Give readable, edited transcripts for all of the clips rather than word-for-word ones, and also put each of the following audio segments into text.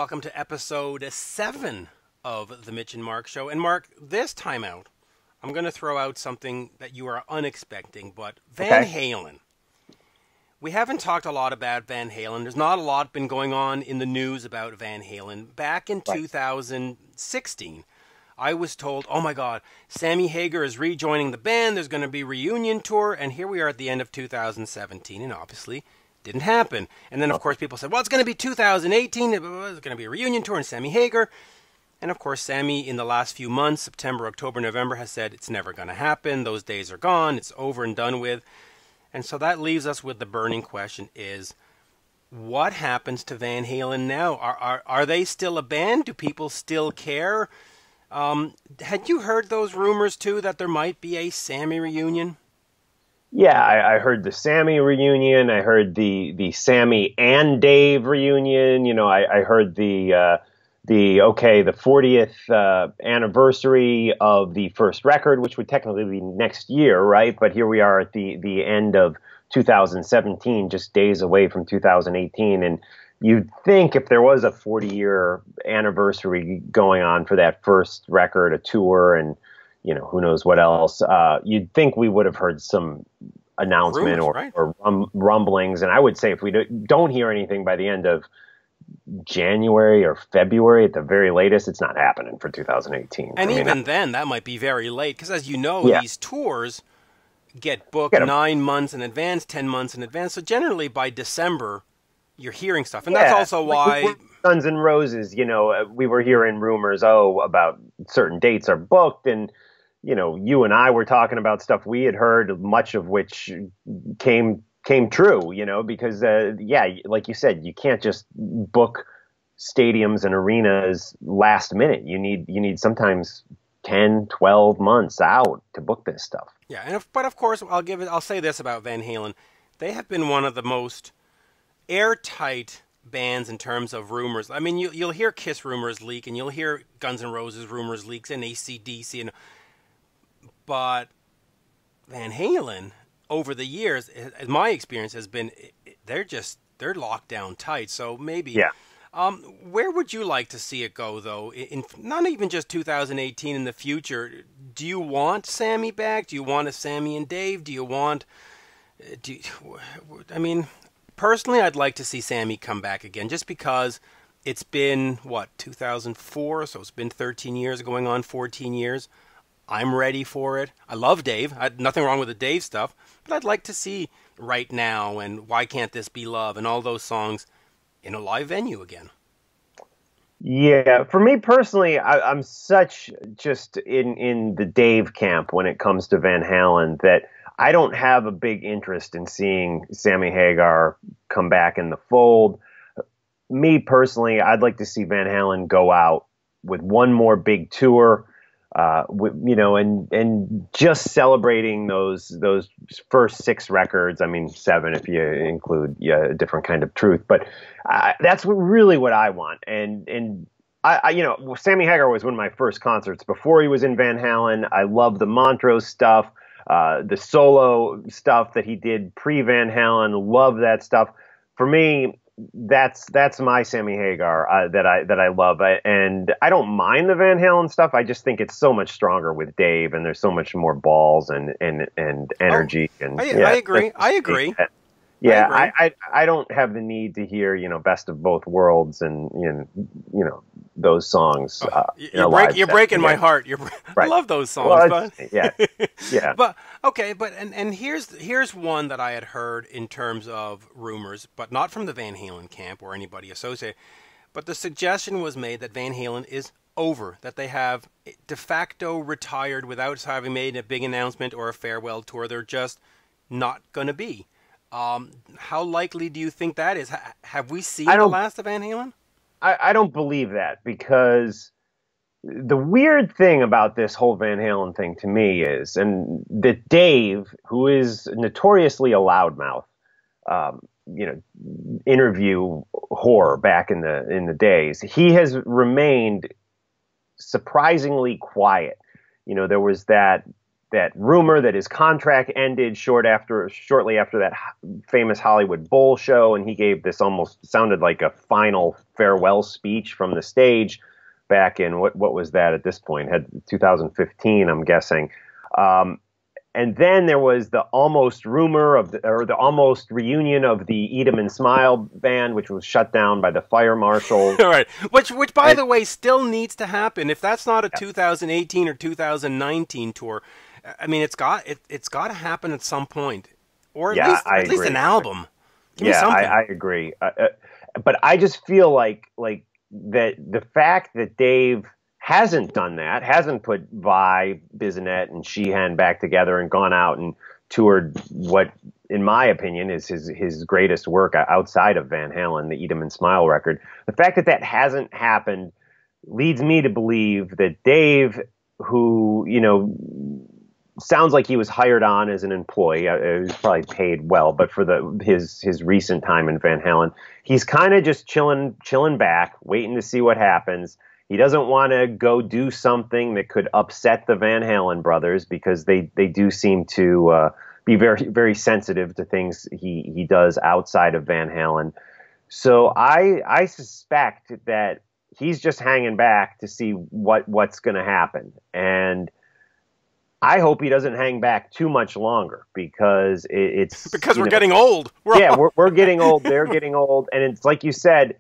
welcome to episode 7 of the Mitch and Mark Show. And Mark, this time out, I'm going to throw out something that you are unexpecting, but Van Halen. We haven't talked a lot about Van Halen. There's not a lot been going on in the news about Van Halen. Back in 2016, I was told, oh my God, Sammy Hagar is rejoining the band. There's going to be a reunion tour. And here we are at the end of 2017, and obviously didn't happen. And then, of course, people said, well, it's going to be 2018. It's going to be a reunion tour and Sammy Hagar. And, of course, Sammy, in the last few months, September, October, November, has said it's never going to happen. Those days are gone. It's over and done with. And so that leaves us with the burning question is, what happens to Van Halen now? Are they still a band? Do people still care? Had you heard those rumors, too, that there might be a Sammy reunion? Yeah, I heard the Sammy reunion. I heard the Sammy and Dave reunion. You know, I heard the 40th anniversary of the first record, which would technically be next year, right? But here we are at the end of 2017, just days away from 2018, and you'd think if there was a 40-year anniversary going on for that first record, a tour, and you know, who knows what else, you'd think we would have heard some announcement rumors, or rumblings. And I would say if we don't hear anything by the end of January or February at the very latest, it's not happening for 2018. And even then, that might be very late, because as you know, these tours get booked 9 months in advance, 10 months in advance. So generally by December, you're hearing stuff. And that's also why Guns N' Roses, you know, we were hearing rumors, about certain dates are booked, and you know, you and I were talking about stuff we had heard, much of which came true, you know, because like you said, you can't just book stadiums and arenas last minute. You need sometimes 10, 12 months out to book this stuff. Yeah, but of course, I'll say this about Van Halen: they have been one of the most airtight bands in terms of rumors. I mean, you'll hear Kiss rumors leak, and you'll hear Guns N' Roses rumors leaks, and AC/DC, but Van Halen, over the years, my experience has been they're locked down tight. So maybe, where would you like to see it go, though? In not even just 2018, in the future, do you want Sammy back? Do you want a Sammy and Dave? I mean, personally, I'd like to see Sammy come back again, just because it's been 2004, so it's been 13 years, going on 14 years. I'm ready for it. I love Dave. Nothing wrong with the Dave stuff, but I'd like to see Right Now and Why Can't This Be Love and all those songs in a live venue again. Yeah, for me personally, I'm such just in the Dave camp when it comes to Van Halen that I don't have a big interest in seeing Sammy Hagar come back in the fold. Me personally, I'd like to see Van Halen go out with one more big tour. And just celebrating those first 6 records. I mean, 7 if you include a different kind of truth. But that's really what I want. And I Sammy Hagar was one of my first concerts before he was in Van Halen. I love the Montrose stuff, the solo stuff that he did pre Van Halen. Love that stuff. For me, that's my Sammy Hagar that I love, and I don't mind the Van Halen stuff. I just think it's so much stronger with Dave, and there's so much more balls and energy. I agree. Yeah, I don't have the need to hear Best of Both Worlds and those songs. You're breaking my heart. I love those songs. Well, yeah. But okay, and here's one that I had heard in terms of rumors, but not from the Van Halen camp or anybody associated. But the suggestion was made that Van Halen is over, that they have de facto retired without having made a big announcement or a farewell tour. They're just not going to be. How likely do you think that is? Have we seen the last of Van Halen? I don't believe that, because the weird thing about this whole Van Halen thing to me is, and that Dave, who is notoriously a loudmouth, interview whore back in the days, he has remained surprisingly quiet. There was that that rumor that his contract ended shortly after that famous Hollywood Bowl show, and he gave this almost sounded like a final farewell speech from the stage back in what was that at this point? Had 2015, I'm guessing. And then there was the almost rumor of the almost reunion of the Eat 'Em and Smile band, which was shut down by the fire marshal. All right, which by the way still needs to happen. If that's not a 2018 or 2019 tour, I mean it's got to happen at some point, or at least an album. Give me something. I agree. But I just feel like that the fact that Dave hasn't done that, hasn't put Vi, Bissonette, and Sheehan back together and gone out and toured what, in my opinion, is his greatest work outside of Van Halen, the Eat 'Em and Smile record. The fact that that hasn't happened leads me to believe that Dave, who, sounds like he was hired on as an employee, he was probably paid well, but for his recent time in Van Halen, he's kind of just chilling back, waiting to see what happens. He doesn't want to go do something that could upset the Van Halen brothers, because they do seem to be very, very sensitive to things he does outside of Van Halen. So I suspect that he's just hanging back to see what's going to happen. And I hope he doesn't hang back too much longer, because it's because we're getting old. We're getting old. They're getting old. And it's like you said,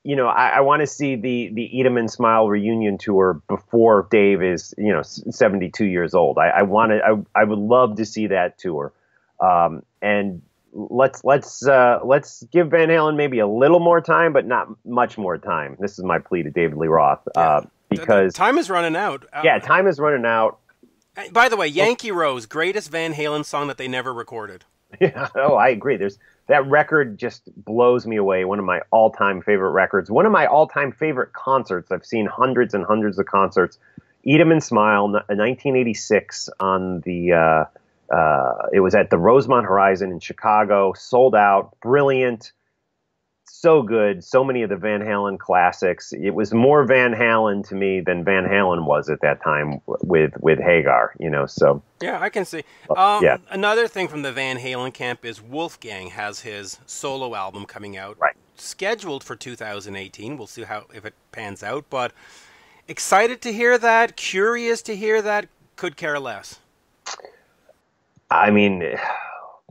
I want to see the Eat 'Em and Smile reunion tour before Dave is, 72 years old. I would love to see that tour. And let's give Van Halen maybe a little more time, but not much more time. This is my plea to David Lee Roth, because time is running out. Time is running out. By the way, Yankee Rose, greatest Van Halen song that they never recorded. Yeah, I agree. That record just blows me away. One of my all-time favorite records. One of my all-time favorite concerts. I've seen hundreds and hundreds of concerts. Eat 'Em and Smile, 1986 on the. It was at the Rosemont Horizon in Chicago. Sold out. Brilliant. So good. So many of the Van Halen classics. It was more Van Halen to me than Van Halen was at that time with Hagar, so. Yeah, I can see. Another thing from the Van Halen camp is Wolfgang has his solo album coming out. Right. Scheduled for 2018. We'll see if it pans out, but excited to hear that, curious to hear that, could care less. I mean,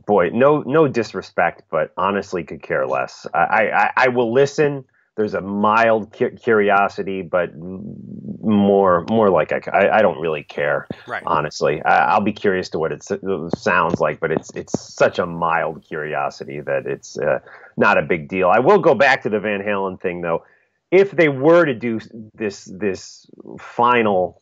boy, no disrespect, but honestly could care less. I will listen. There's a mild curiosity, but more like I don't really care. Right. Honestly, I'll be curious to what it sounds like, but it's such a mild curiosity that it's not a big deal. I will go back to the Van Halen thing, though. If they were to do this final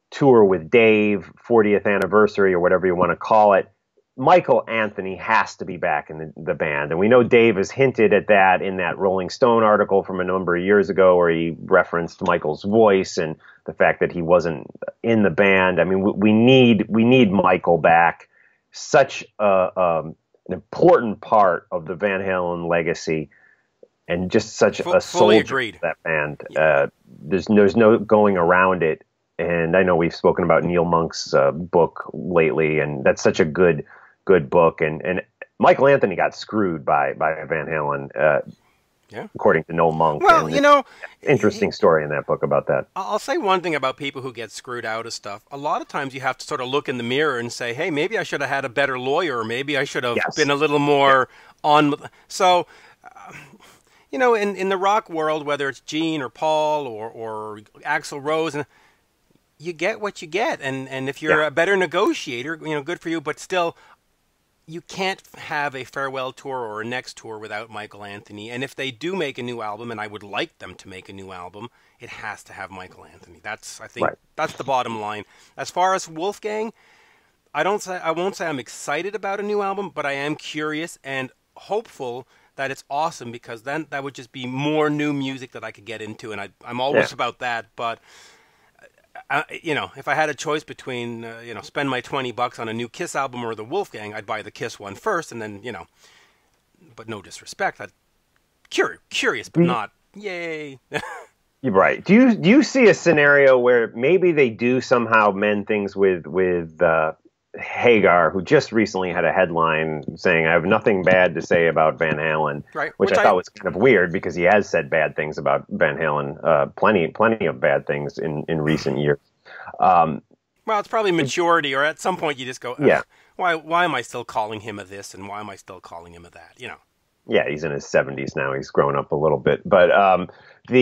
tour with Dave, 40th anniversary or whatever you want to call it, Michael Anthony has to be back in the band. And we know Dave has hinted at that in that Rolling Stone article from a number of years ago, where he referenced Michael's voice and the fact that he wasn't in the band. I mean, we need Michael back. Such an important part of the Van Halen legacy, and just such a soldier of that band. There's no going around it. And I know we've spoken about Neil Monk's book lately, and that's such a good book. And Michael Anthony got screwed by Van Halen, according to Noel Monk. Well, interesting story in that book about that. I'll say one thing about people who get screwed out of stuff. A lot of times you have to sort of look in the mirror and say, hey, maybe I should have had a better lawyer, or maybe I should have been a little more on. So, in the rock world, whether it's Gene or Paul or Axl Rose, and you get what you get, and if you're a better negotiator, good for you. But still, you can't have a farewell tour or a next tour without Michael Anthony. And if they do make a new album, and I would like them to make a new album, it has to have Michael Anthony. That's the bottom line. As far as Wolfgang, I won't say I'm excited about a new album, but I am curious and hopeful that it's awesome, because then that would just be more new music that I could get into, and I'm always about that, but. If I had a choice between, spend my $20 on a new Kiss album or the Wolfgang, I'd buy the Kiss one first, and then, but no disrespect, curious, but not, yay. You're right. Do you see a scenario where maybe they do somehow mend things with Hagar, who just recently had a headline saying, "I have nothing bad to say about Van Halen," Right. which I thought was kind of weird because he has said bad things about Van Halen, plenty of bad things in recent years. Well, it's probably maturity, or at some point you just go, Yeah. why am I still calling him a this, and why am I still calling him a that? You know. Yeah, he's in his 70s now. He's grown up a little bit. But do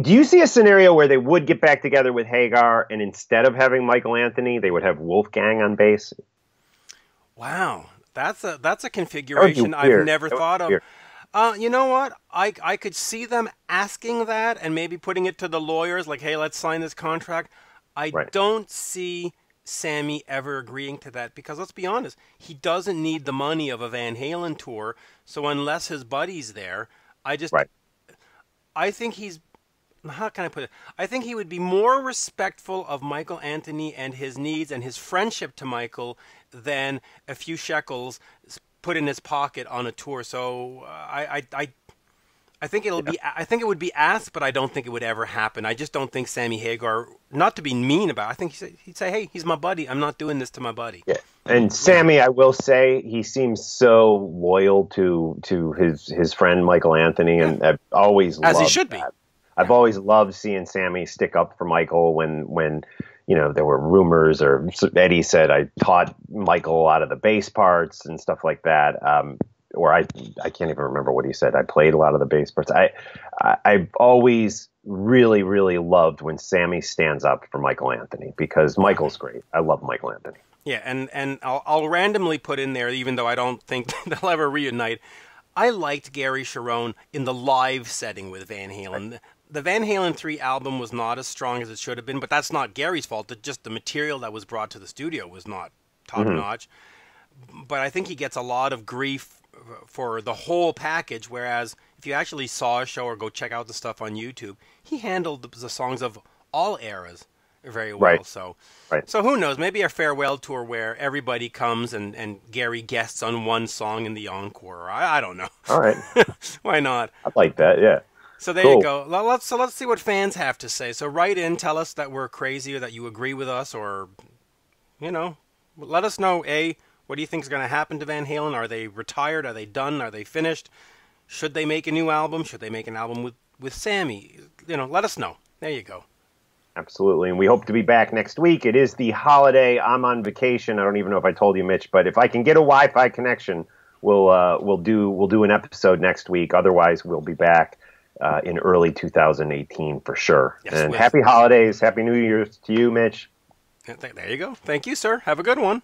you see a scenario where they would get back together with Hagar, and instead of having Michael Anthony, they would have Wolfgang on bass? Wow, that's a configuration I've never thought of. You know what? I could see them asking that and maybe putting it to the lawyers, like, hey, let's sign this contract. I don't see Sammy ever agreeing to that because, let's be honest, he doesn't need the money of a Van Halen tour. So unless his buddy's there, I think he's, how can I put it? I think he would be more respectful of Michael Anthony and his needs and his friendship to Michael than a few shekels put in his pocket on a tour. So I think it'll be. I think it would be asked, but I don't think it would ever happen. I just don't think Sammy Hagar, not to be mean about it, I think he'd say, "Hey, he's my buddy. I'm not doing this to my buddy." Yeah. And Sammy, I will say, he seems so loyal to his friend Michael Anthony, and I've always loved as he should that. be. I've always loved seeing Sammy stick up for Michael when there were rumors, or Eddie said I taught Michael a lot of the bass parts and stuff like that. Or I can't even remember what he said. I played a lot of the bass parts. I've always really, really loved when Sammy stands up for Michael Anthony because Michael's great. I love Michael Anthony. Yeah, and I'll randomly put in there, even though I don't think they'll ever reunite, I liked Gary Cherone in the live setting with Van Halen. The Van Halen 3 album was not as strong as it should have been, but that's not Gary's fault. Just the material that was brought to the studio was not top-notch. But I think he gets a lot of grief for the whole package, whereas if you actually saw a show or go check out the stuff on YouTube, he handled the songs of all eras very well. Right. So who knows? Maybe a farewell tour where everybody comes and Gary guests on one song in the encore. I don't know. All right. Why not? I like that, yeah. So there you go. Let's see what fans have to say. So write in, tell us that we're crazy or that you agree with us, or, let us know, what do you think is going to happen to Van Halen? Are they retired? Are they done? Are they finished? Should they make a new album? Should they make an album with Sammy? Let us know. There you go. Absolutely, and we hope to be back next week. It is the holiday. I'm on vacation. I don't even know if I told you, Mitch, but if I can get a Wi-Fi connection, we'll do an episode next week. Otherwise, we'll be back in early 2018 for sure. Yes, and happy holidays, happy New Year's to you, Mitch. There you go. Thank you, sir. Have a good one.